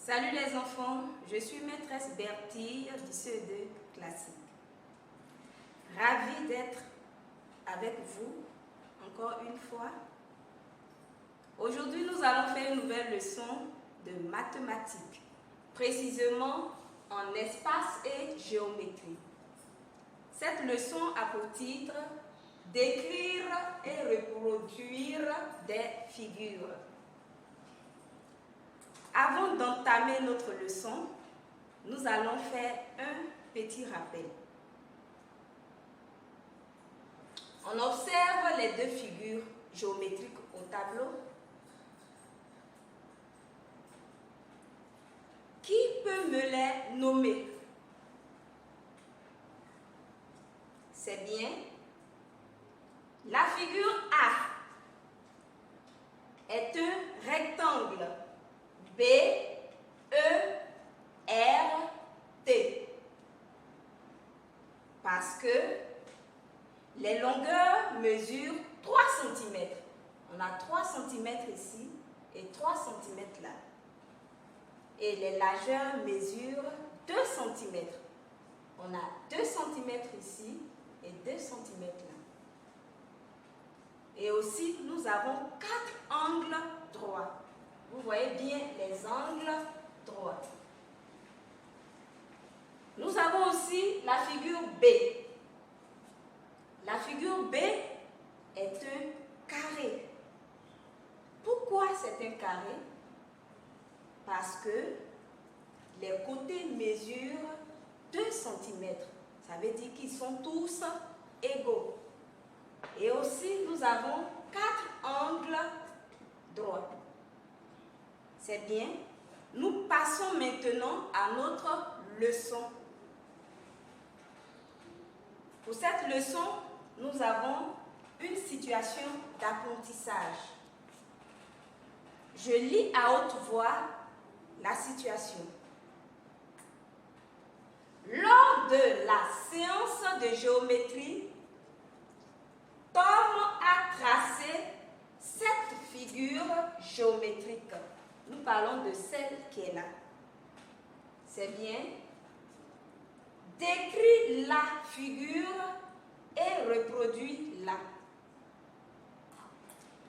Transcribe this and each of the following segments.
Salut les enfants, je suis maîtresse Bertille du CE2 classique. Ravie d'être avec vous encore une fois. Aujourd'hui, nous allons faire une nouvelle leçon de mathématiques, précisément en espace et géométrie. Cette leçon a pour titre d'écrire et reproduire des figures. Avant d'entamer notre leçon, nous allons faire un petit rappel. On observe les deux figures géométriques au tableau. Qui peut me les nommer? C'est bien. La figure A est un rectangle. B, E, R, T. Parce que les longueurs mesurent 3 cm. On a 3 cm ici et 3 cm là. Et les largeurs mesurent 2 cm. On a 2 cm ici et 2 cm là. Et aussi, nous avons 4 angles droits. Vous voyez bien les angles droits. Nous avons aussi la figure B. La figure B est un carré. Pourquoi c'est un carré? Parce que les côtés mesurent 2 cm. Ça veut dire qu'ils sont tous égaux. Et aussi, nous avons 4 angles droits. C'est bien. Nous passons maintenant à notre leçon. Pour cette leçon, nous avons une situation d'apprentissage. Je lis à haute voix la situation. Lors de la séance de géométrie, Tom a tracé 7 figures géométriques. Nous parlons de celle qui est là. C'est bien. Décris la figure et reproduis-la.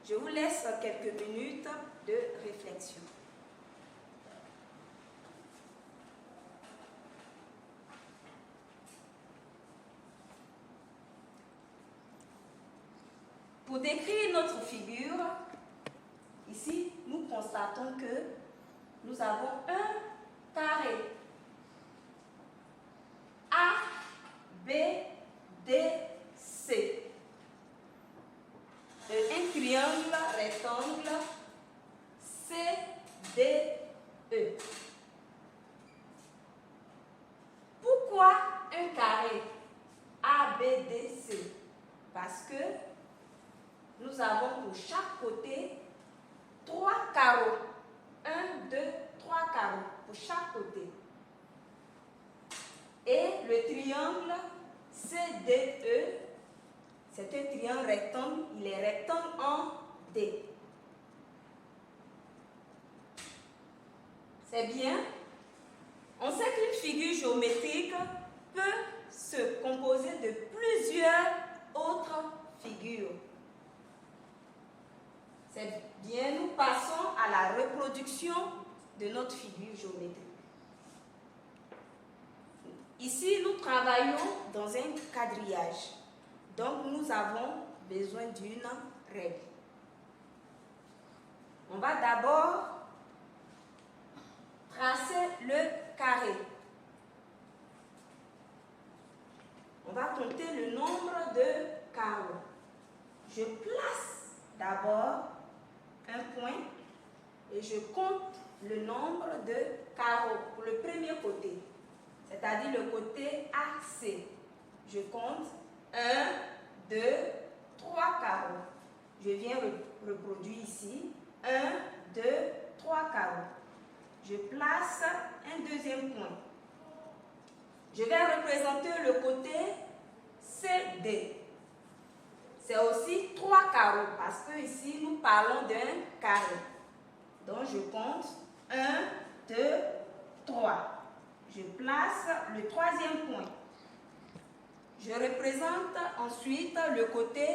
Je vous laisse quelques minutes de réflexion. Pour décrire notre figure, ici, nous constatons que nous avons un carré. A, B, D, C. Un triangle rectangle C, D, E. Pourquoi un carré A, B, D, C? Parce que nous avons pour chaque côté 3 carreaux. 1, 2, 3 carreaux pour chaque côté. Et le triangle CDE, c'est un triangle rectangle, il est rectangle en D. C'est bien. On sait qu'une figure géométrique peut se composer de plusieurs autres figures. C'est bien, nous passons à la reproduction de notre figure géométrique. Ici, nous travaillons dans un quadrillage. Donc, nous avons besoin d'une règle. On va d'abord tracer le carré. On va compter le nombre de carreaux. Je place d'abord un point et je compte le nombre de carreaux pour le premier côté, c'est-à-dire le côté AC. Je compte 1, 2, 3 carreaux. Je viens reproduire ici 1, 2, 3 carreaux. Je place un deuxième point. Je vais représenter le côté CD. C'est aussi 3 carreaux parce que ici nous parlons d'un carré. Donc je compte 1, 2, je place le troisième point. Je représente ensuite le côté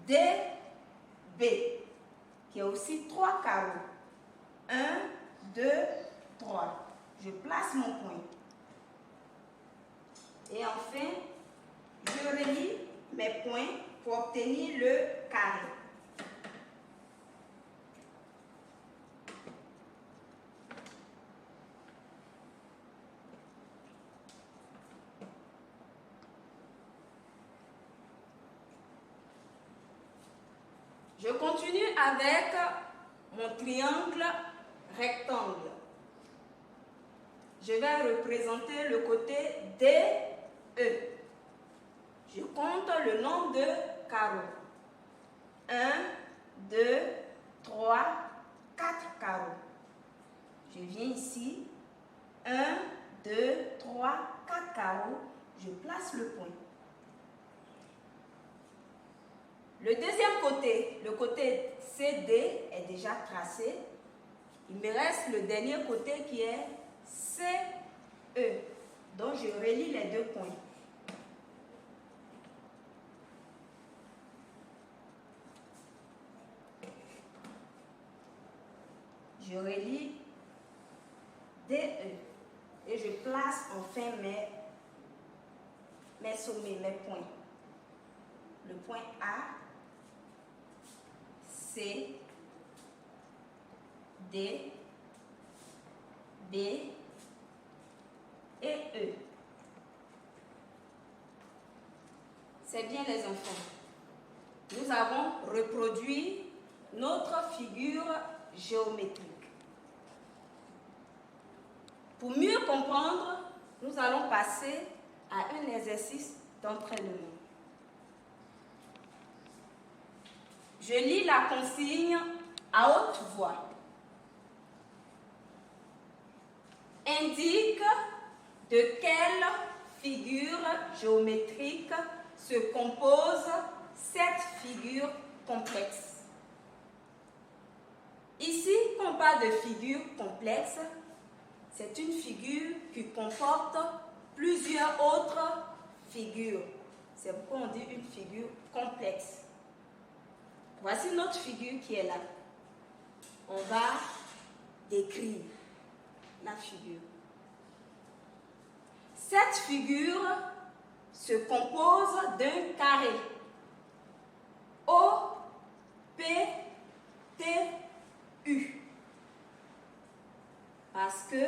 DB, qui a aussi 3 carreaux. 1, 2, 3. Je place mon point. Et enfin, je relie mes points pour obtenir le carré. Je continue avec mon triangle rectangle. Je vais représenter le côté DE. Je compte le nombre de carreaux. 1, 2, 3, 4 carreaux. Je viens ici. 1, 2, 3, 4 carreaux. Je place le point. Le deuxième côté, le côté CD est déjà tracé. Il me reste le dernier côté qui est CE. Donc je relie les deux points. Je relie DE et je place enfin mes sommets, mes points. Le point A, C, D, B et E. C'est bien les enfants. Nous avons reproduit notre figure géométrique. Pour mieux comprendre, nous allons passer à un exercice d'entraînement. Je lis la consigne à haute voix. Indique de quelle figure géométrique se compose cette figure complexe. Ici, quand on parle de figure complexe, c'est une figure qui comporte plusieurs autres figures. C'est pourquoi on dit une figure complexe. Voici notre figure qui est là. On va décrire la figure. Cette figure se compose d'un carré. O, P, T, U. Parce que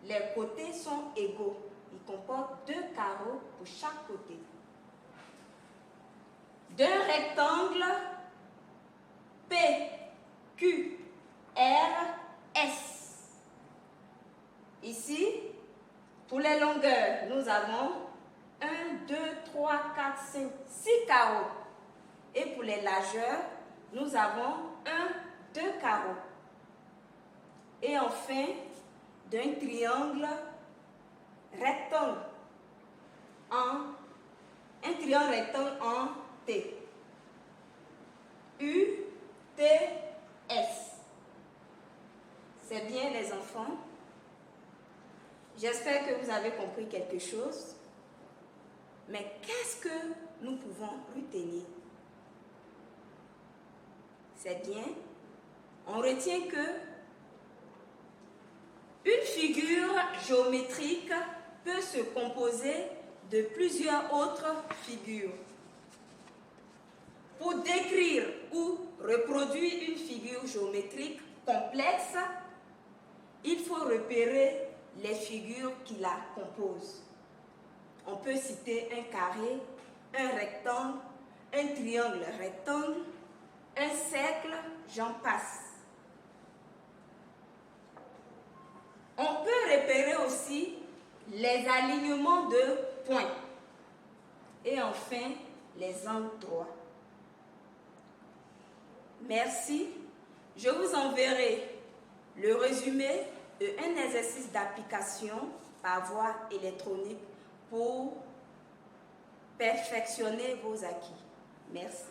les côtés sont égaux. Ils comportent 2 carreaux pour chaque côté. D'un rectangle P, Q, R, S. Ici, pour les longueurs, nous avons 1, 2, 3, 4, 5, 6 carreaux. Et pour les largeurs, nous avons 1, 2 carreaux. Et enfin, d'un triangle rectangle en T. U, T, S. C'est bien les enfants? J'espère que vous avez compris quelque chose. Mais qu'est-ce que nous pouvons retenir? C'est bien. On retient que une figure géométrique peut se composer de plusieurs autres figures. Pour décrire ou reproduire une figure géométrique complexe, il faut repérer les figures qui la composent. On peut citer un carré, un rectangle, un triangle rectangle, un cercle, j'en passe. On peut repérer aussi les alignements de points et enfin les angles droits. Merci. Je vous enverrai le résumé et un exercice d'application par voie électronique pour perfectionner vos acquis. Merci.